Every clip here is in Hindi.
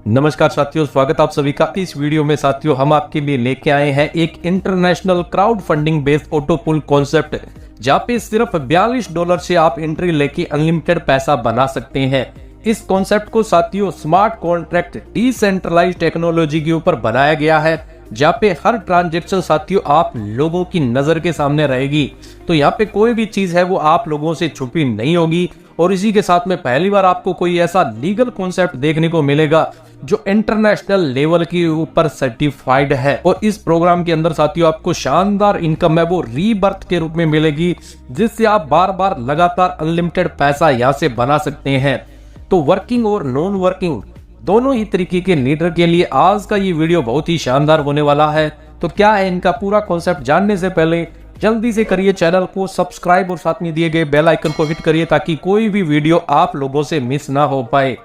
नमस्कार साथियों, स्वागत आप सभी का इस वीडियो में। साथियों, हम आपके लिए लेके आए हैं एक international crowd funding based auto pool concept, जहाँ पे सिर्फ $42 से आप एंट्री लेके अनलिमिटेड पैसा बना सकते हैं। इस कॉन्सेप्ट को साथियों स्मार्ट कॉन्ट्रैक्ट डिसेंट्रलाइज्ड टेक्नोलॉजी के ऊपर बनाया गया है, जहाँ पे हर ट्रांजेक्शन साथियों आप लोगों की नजर के सामने रहेगी। तो यहाँ पे कोई भी चीज है वो आप लोगों से छुपी नहीं होगी। और इसी के साथ में पहली बार आपको कोई ऐसा लीगल कॉन्सेप्ट देखने को मिलेगा जो इंटरनेशनल लेवल के ऊपर सर्टिफाइड है। और इस प्रोग्राम के अंदर साथियों आपको शानदार इनकम है वो रीबर्थ के रूप में मिलेगी, जिससे आप बार बार लगातार अनलिमिटेड पैसा यहाँ से बना सकते हैं। तो वर्किंग और नॉन वर्किंग दोनों ही तरीके के लीडर के लिए आज का ये वीडियो बहुत ही शानदार होने वाला है। तो क्या है इनका पूरा कॉन्सेप्ट जानने से पहले जल्दी से करिए चैनल को सब्सक्राइब और साथ में दिए गए बेल आइकन को हिट करिए, ताकि कोई भी वीडियो आप लोगों से मिस ना हो पाए।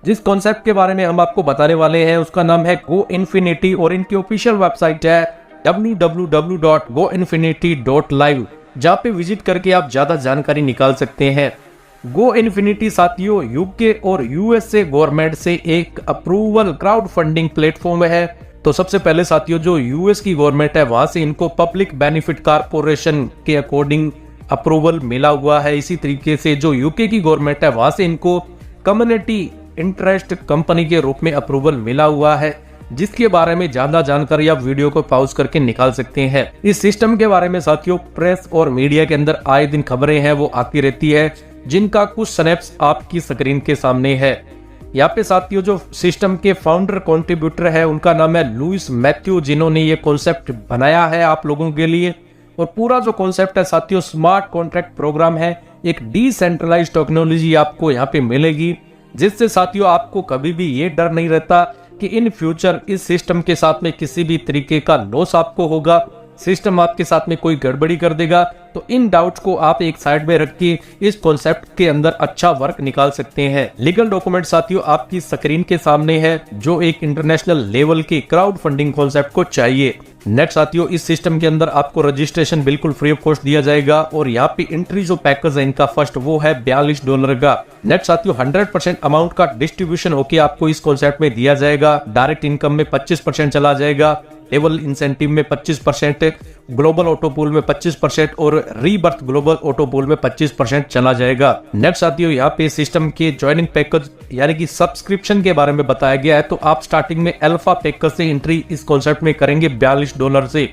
जिस कॉन्सेप्ट के बारे में हम आपको बताने वाले हैं उसका नाम है गो इन्फिनिटी, और इनकी ऑफिशियल वेबसाइट है www.goinfinity.live, जहाँ पे विजिट करके आप ज्यादा जानकारी निकाल सकते हैं। गो इन्फिनिटी साथियों यूके और यूएसए गवर्नमेंट से एक अप्रूवल क्राउड फंडिंग प्लेटफॉर्म है। तो सबसे पहले साथियों जो यूएस की गवर्नमेंट है वहां से इनको पब्लिक बेनिफिट कारपोरेशन के अकॉर्डिंग अप्रूवल मिला हुआ है। इसी तरीके से जो यूके की गवर्नमेंट है वहां से इनको कम्युनिटी इंटरेस्ट कंपनी के रूप में अप्रूवल मिला हुआ है, जिसके बारे में ज्यादा जानकारी आप वीडियो को पॉज करके निकाल सकते हैं। इस सिस्टम के बारे में साथियों प्रेस और मीडिया के अंदर आए दिन खबरें हैं वो आती रहती है, जिनका कुछ स्नैप्स आपकी स्क्रीन के सामने है। यहाँ पे साथियों जो सिस्टम के फाउंडर कंट्रीब्यूटर है उनका नाम है लुइस मैथ्यू, जिन्होंने ये कॉन्सेप्ट बनाया है आप लोगों के लिए। और पूरा जो कॉन्सेप्ट है साथियों स्मार्ट कॉन्ट्रैक्ट प्रोग्राम है, एक डिसेंट्रलाइज्ड टेक्नोलॉजी आपको यहाँ पे मिलेगी, जिससे साथियों आपको कभी भी ये डर नहीं रहता कि इन फ्यूचर इस सिस्टम के साथ में किसी भी तरीके का लॉस आपको होगा, सिस्टम आपके साथ में कोई गड़बड़ी कर देगा। तो इन डाउट्स को आप एक साइड में रख के इस कॉन्सेप्ट के अंदर अच्छा वर्क निकाल सकते हैं। लीगल डॉक्यूमेंट साथियों आपकी स्क्रीन के सामने है, जो एक इंटरनेशनल लेवल के क्राउड फंडिंग कॉन्सेप्ट को चाहिए। नेक्स्ट साथियों इस सिस्टम के अंदर आपको रजिस्ट्रेशन बिल्कुल फ्री ऑफ कॉस्ट दिया जाएगा, और यहाँ पे एंट्री जो पैकेज है इनका फर्स्ट वो है $42 का। नेक्स्ट साथियों 100% अमाउंट का डिस्ट्रीब्यूशन होके आपको इस कॉन्सेप्ट में दिया जाएगा। डायरेक्ट इनकम में 25% चला जाएगा, लेवल इंसेंटिव में 25%, ग्लोबल ऑटो पूल में 25% और रीबर्थ ग्लोबल ऑटो पूल में 25% चला जाएगा। नेक्स्ट साथियों यहाँ पे सिस्टम के ज्वाइनिंग पैकेज यानी कि सब्सक्रिप्शन के बारे में बताया गया है। तो आप स्टार्टिंग में अल्फा पैकेज से एंट्री इस कॉन्सेप्ट में करेंगे $42 से,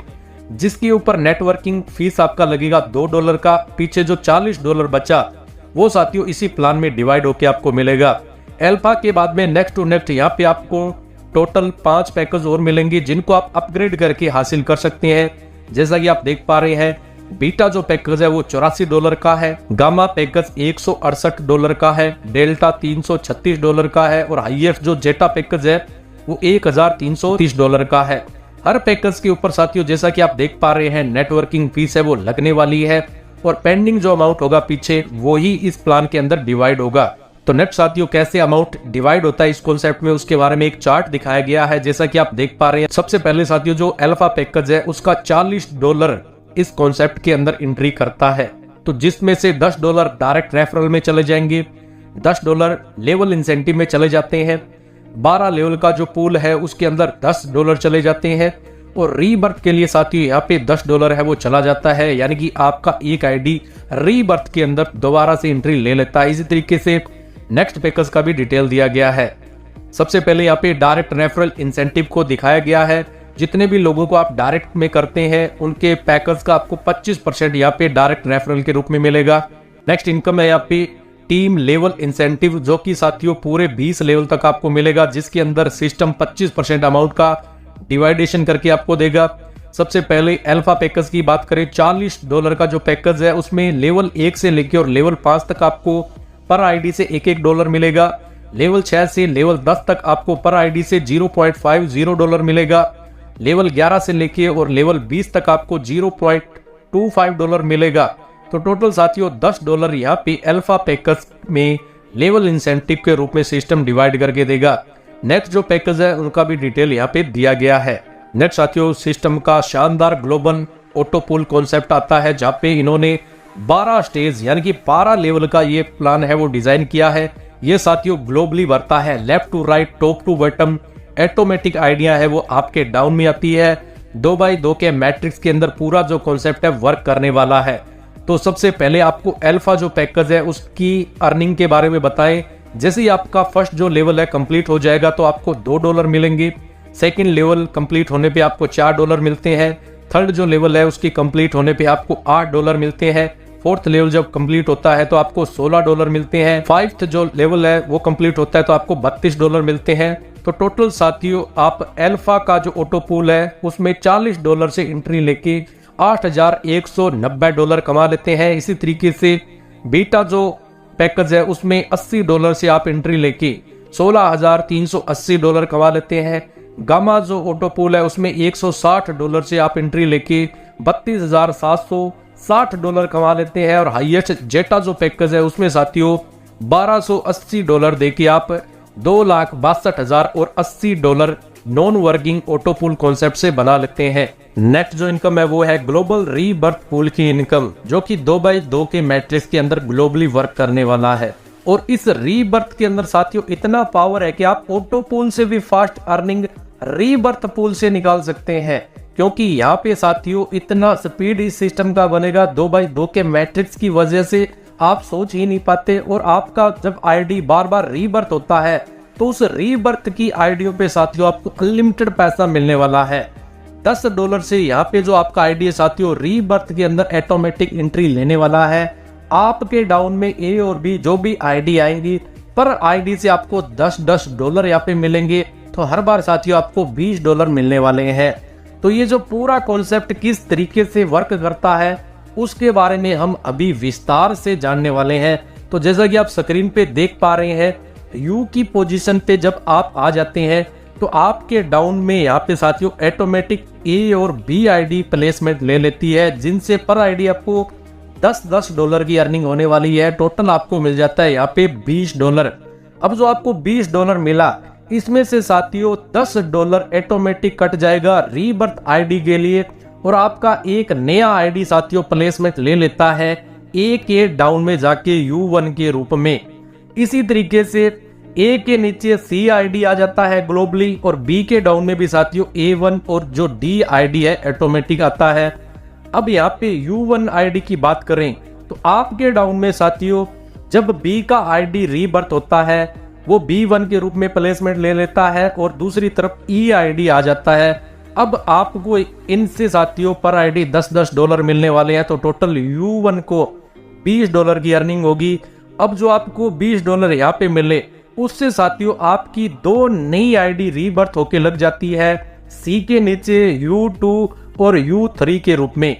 जिसके ऊपर नेटवर्किंग फीस आपका लगेगा $2 का। पीछे जो $40 बचा वो साथियों इसी प्लान में डिवाइड होके आपको मिलेगा। अल्फा के बाद में नेक्स्ट टू नेक्स्ट यहाँ पे आपको टोटल 5 पैकेज और मिलेंगे, जिनको आप अपग्रेड करके हासिल कर सकते हैं। जैसा कि आप देख पा रहे हैं बीटा जो पैकेज है वो $84 का है, गामा पैकेज $168 का है, डेल्टा $336 का है, और हाईएस्ट जो जेटा पैकेज है वो $1330 का है। हर पैकेज के ऊपर साथियों जैसा कि आप देख पा रहे हैं नेटवर्किंग फीस है वो लगने वाली है, और पेंडिंग जो अमाउंट होगा पीछे वो ही इस प्लान के अंदर डिवाइड होगा। तो नेक्स्ट साथियों कैसे अमाउंट डिवाइड होता है इस कॉन्सेप्ट में उसके बारे में एक चार्ट दिखाया गया है, जैसा कि आप देख पा रहे हैं। सबसे पहले साथियों जो अल्फा पैकेज है उसका $40 इस कॉन्सेप्ट के अंदर एंट्री करता है, तो जिसमें से $10 डायरेक्ट रेफरल में चले जाएंगे, $10 लेवल इंसेंटिव में चले जाते हैं, 12 लेवल का जो पूल है उसके अंदर $10 चले जाते हैं, और रीबर्थ के लिए साथियों यहाँ पे $10 है वो चला जाता है, यानी कि आपका एक आईडी रीबर्थ के अंदर दोबारा से एंट्री ले लेता है। इसी तरीके से नेक्स्ट पैकेज का भी डिटेल दिया गया है। सबसे पहले यहाँ पे डायरेक्ट रेफरल इंसेंटिव को दिखाया गया है, जितने भी लोगों को आप डायरेक्ट में करते हैं उनके पैकेज का आपको 25% यहाँ पे डायरेक्ट रेफरल के रूप में मिलेगा। नेक्स्ट इनकम है यहाँ पे टीम लेवल इंसेंटिव, जो कि साथियों पूरे 20 लेवल तक आपको मिलेगा, जिसके अंदर सिस्टम 25% अमाउंट का डिवाइडेशन करके आपको देगा। सबसे पहले अल्फा पैकेज की बात करें $40 का जो पैकेज है उसमें लेवल 1 से लेके और लेवल 5 तक आपको पर आईडी से $1 मिलेगा। लेवल 6 से लेवल 10 तक आपको पर आईडी से $0.50 मिलेगा। लेवल 11 से लेके और लेवल 20 तक आपको $0.25 मिलेगा। तो टोटल साथियों $10 यहाँ पे अल्फा पैकेज में लेवल इंसेंटिव के रूप में सिस्टम डिवाइड करके देगा। नेक्स्ट जो पैकेज है उनका भी डिटेल यहाँ पे दिया गया है। नेक्स्ट साथियों सिस्टम का शानदार ग्लोबल ऑटो पूल कॉन्सेप्ट आता है, जहाँ पे इन्होंने 12 स्टेज यानी कि 12 लेवल का ये प्लान है वो डिजाइन किया है। ये साथियों ग्लोबली बढ़ता है, left to right, top to bottom automatic idea है वो आपके डाउन में आती है। 2x2 के मैट्रिक्स के अंदर पूरा जो कॉन्सेप्ट है वर्क करने वाला है। तो सबसे पहले आपको अल्फा जो पैकेज है उसकी अर्निंग के बारे में बताएं। जैसे ही आपका फर्स्ट जो लेवल है कंप्लीट हो जाएगा तो आपको $2 मिलेंगे। सेकंड लेवल कंप्लीट होने पे आपको $4 मिलते हैं। थर्ड जो लेवल है उसकी कंप्लीट होने पे आपको $8 मिलते हैं। फोर्थ लेवल जब कंप्लीट होता है तो आपको $16 मिलते हैं। फिफ्थ जो लेवल है वो कंप्लीट होता है तो आपको $32 मिलते हैं। तो टोटल साथियों आप अल्फा का जो ऑटो पूल है उसमें $40 से एंट्री लेके $8,190 कमा लेते हैं। इसी तरीके से बीटा जो पैकेज है उसमें $80 से आप एंट्री लेके $16,380 कमा लेते हैं। गामा जो ऑटो पूल है उसमें $160 से आप एंट्री लेके $32,760 कमा लेते हैं। और हाईएस्ट जेटा जो पैकेज है उसमें साथियों $1280 देके आप $2,62,080 non working auto pool concept से बना लेते हैं। नेक्स्ट जो इनकम है वो है ग्लोबल रीबर्थ पूल की इनकम, जो कि 2x2 के मैट्रिक्स के अंदर ग्लोबली वर्क करने वाला है। और इस रीबर्थ के अंदर साथियों इतना पावर है कि आप ऑटो पूल से भी फास्ट अर्निंग रीबर्थ पूल से निकाल सकते हैं, क्योंकि यहाँ पे साथियों इतना स्पीड इस सिस्टम का बनेगा 2x2 के मैट्रिक्स की वजह से आप सोच ही नहीं पाते। और आपका जब आईडी बार बार रीबर्थ होता है तो उस रीबर्थ की आईडियों पे साथियों आपको अनलिमिटेड पैसा मिलने वाला है। $10 से यहाँ पे जो आपका आईडी है साथियों रीबर्थ के अंदर ऑटोमेटिक एंट्री लेने वाला है। आपके डाउन में ए और बी जो भी आईडी आएंगी पर आईडी से आपको $10 यहाँ पे मिलेंगे। तो हर बार साथियों आपको $20 मिलने वाले हैं। तो ये जो पूरा कॉन्सेप्ट किस तरीके से वर्क करता है उसके बारे में हम अभी विस्तार से जानने वाले हैं। तो जैसा कि आप स्क्रीन पे देख पा रहे हैं, यू की पोजीशन पे जब आप आ जाते हैं तो आपके डाउन में यहाँ पे साथियों ऑटोमेटिक ए और बी आईडी प्लेसमेंट ले लेती है, जिनसे पर आईडी आपको $10 की अर्निंग होने वाली है। टोटल आपको मिल जाता है यहाँ पे $20। अब जो आपको $20 मिला इसमें से साथियों $10 ऑटोमेटिक कट जाएगा रीबर्थ आईडी के लिए, और आपका एक नया आईडी साथियों प्लेसमेंट ले लेता है ए के डाउन में जाके U1 के रूप में। इसी तरीके से ए के नीचे सी आईडी आ जाता है ग्लोबली, और बी के डाउन में भी साथियों A1 और जो डी आईडी है ऑटोमेटिक आता है। अब यहाँ पे U1 आईडी की बात करें तो आपके डाउन में साथियों जब बी का आईडी रीबर्थ होता है वो B1 के रूप में प्लेसमेंट ले लेता है, और दूसरी तरफ ई आईडी आ जाता है। अब आपको इनसे साथियों पर आईडी $10 मिलने वाले हैं। तो टोटल U1 को $20 की अर्निंग होगी। अब जो आपको $20 यहाँ पे मिले उससे साथियों आपकी 2 नई आईडी रीबर्थ होके लग जाती है सी के नीचे U2 और U3 के रूप में।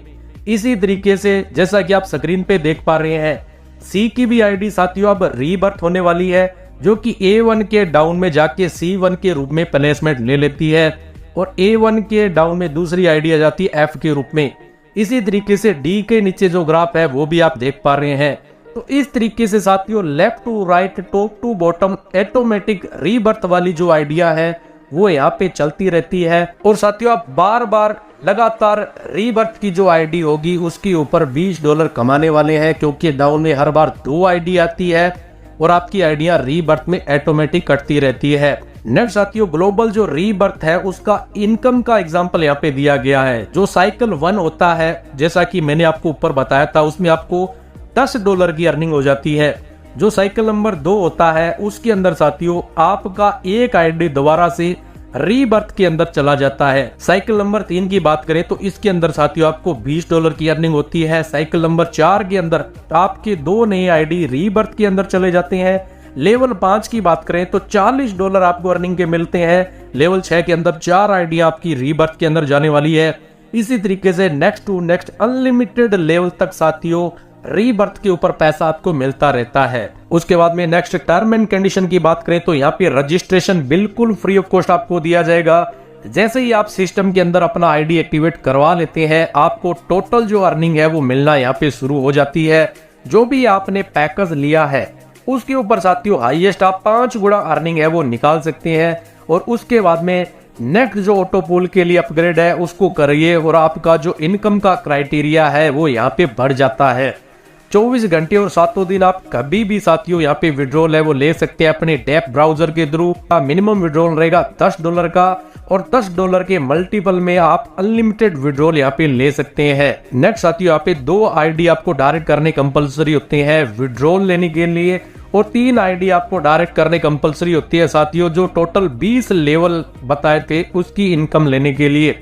इसी तरीके से जैसा कि आप स्क्रीन पे देख पा रहे हैं, सी की भी आईडी साथियों अब रीबर्थ होने वाली है, जो कि A1 के डाउन में जाके C1 के रूप में प्लेसमेंट ले लेती है, और A1 के डाउन में दूसरी आईडी आ जाती है F के रूप में। इसी तरीके से D के नीचे जो ग्राफ है वो भी आप देख पा रहे हैं। तो इस तरीके से साथियों left to right, top to bottom automatic rebirth वाली जो आइडिया है वो यहाँ पे चलती रहती है। और साथियों आप बार बार लगातार रीबर्थ की जो आईडी होगी उसके ऊपर $20 कमाने वाले हैं, क्योंकि डाउन में हर बार 2 आईडी आती है और आपकी आइडिया रीबर्थ में ऑटोमेटिक कटती रहती है। नेक्स्ट साथियों ग्लोबल जो रीबर्थ है उसका इनकम का एग्जांपल यहाँ पे दिया गया है। जो साइकिल 1 होता है जैसा कि मैंने आपको ऊपर बताया था उसमें आपको $10 की अर्निंग हो जाती है। जो साइकिल नंबर 2 होता है उसके अंदर साथियों आपका एक आईडी दोबारा से रीबर्थ के अंदर चला जाता है। साइकिल नंबर 3 की बात करें तो इसके अंदर साथियों आपको $20 की अर्निंग होती है। साइकिल नंबर 4 के अंदर आपके 2 नए आईडी रीबर्थ के अंदर चले जाते हैं। लेवल 5 की बात करें तो $40 आपको अर्निंग के मिलते हैं। लेवल 6 के अंदर 4 आईडी आपकी रीबर्थ के अंदर जाने वाली है। इसी तरीके से next to next unlimited level तक साथियों रीबर्थ के ऊपर पैसा आपको मिलता रहता है। उसके बाद में नेक्स्ट टर्म एंड कंडीशन की बात करें तो यहाँ पे रजिस्ट्रेशन बिल्कुल फ्री ऑफ कॉस्ट आपको दिया जाएगा। जैसे ही आप सिस्टम के अंदर अपना आईडी एक्टिवेट करवा लेते हैं आपको टोटल जो अर्निंग है वो मिलना यहाँ पे शुरू हो जाती है। जो भी आपने पैकेज लिया है उसके ऊपर साथियों हाईएस्ट आप 5 गुना अर्निंग है वो निकाल सकते हैं। और उसके बाद में नेक्स्ट जो ऑटो पूल के लिए अपग्रेड है उसको करिए और आपका जो इनकम का क्राइटेरिया है वो यहाँ पे बढ़ जाता है। 24 घंटे और 7 दिन आप कभी भी साथियों यहाँ पे विड्रॉल है वो ले सकते हैं अपने डेप ब्राउजर के थ्रू। मिनिमम विड्रॉल रहेगा $10 का और $10 के मल्टीपल में आप अनलिमिटेड विड्रॉल यहाँ पे ले सकते हैं। नेक्स्ट साथियों यहाँ पे 2 आईडी आपको डायरेक्ट करने कंपलसरी होते हैं विड्रॉल लेने के लिए और 3 आईडी आपको डायरेक्ट करने कंपलसरी होती है साथियों, जो टोटल 20 लेवल बताए थे उसकी इनकम लेने के लिए।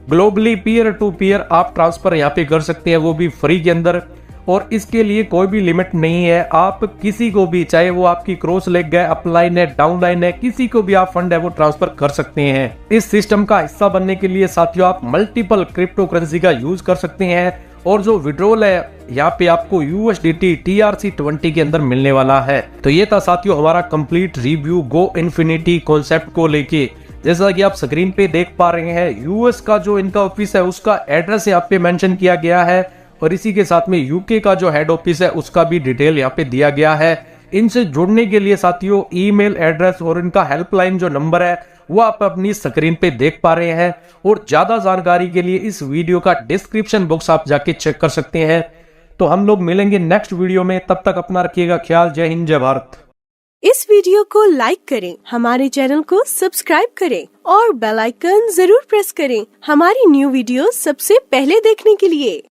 ग्लोबली पीयर टू पीयर आप ट्रांसफर यहाँ पे कर सकते हैं, वो भी फ्री के अंदर, और इसके लिए कोई भी लिमिट नहीं है। आप किसी को भी, चाहे वो आपकी क्रॉस लेग है, अपलाइन है, डाउनलाइन है, किसी को भी आप फंड है वो ट्रांसफर कर सकते हैं। इस सिस्टम का हिस्सा बनने के लिए साथियों आप मल्टीपल क्रिप्टो करेंसी का यूज कर सकते हैं और जो विड्रॉल है यहाँ पे आपको USDT TRC20 के अंदर मिलने वाला है। तो ये था साथियों हमारा कंप्लीट रिव्यू गो इन्फिनिटी कॉन्सेप्ट को लेके। जैसा कि आप स्क्रीन पे देख पा रहे हैं, यूएस का जो इनका ऑफिस है उसका एड्रेस यहाँ पे मेंशन किया गया है और इसी के साथ में यूके का जो हेड ऑफिस है उसका भी डिटेल यहाँ पे दिया गया है। इनसे जुड़ने के लिए साथियों ईमेल एड्रेस और इनका हेल्पलाइन जो नंबर है वो आप अपनी स्क्रीन पे देख पा रहे हैं, और ज्यादा जानकारी के लिए इस वीडियो का डिस्क्रिप्शन बॉक्स आप जाके चेक कर सकते हैं। तो हम लोग मिलेंगे नेक्स्ट वीडियो में, तब तक अपना रखिएगा ख्याल। जय हिंद, जय भारत। इस वीडियो को लाइक करें, हमारे चैनल को सब्सक्राइब करें और बेल आइकन जरूर प्रेस करें हमारी न्यू वीडियो सबसे पहले देखने के लिए।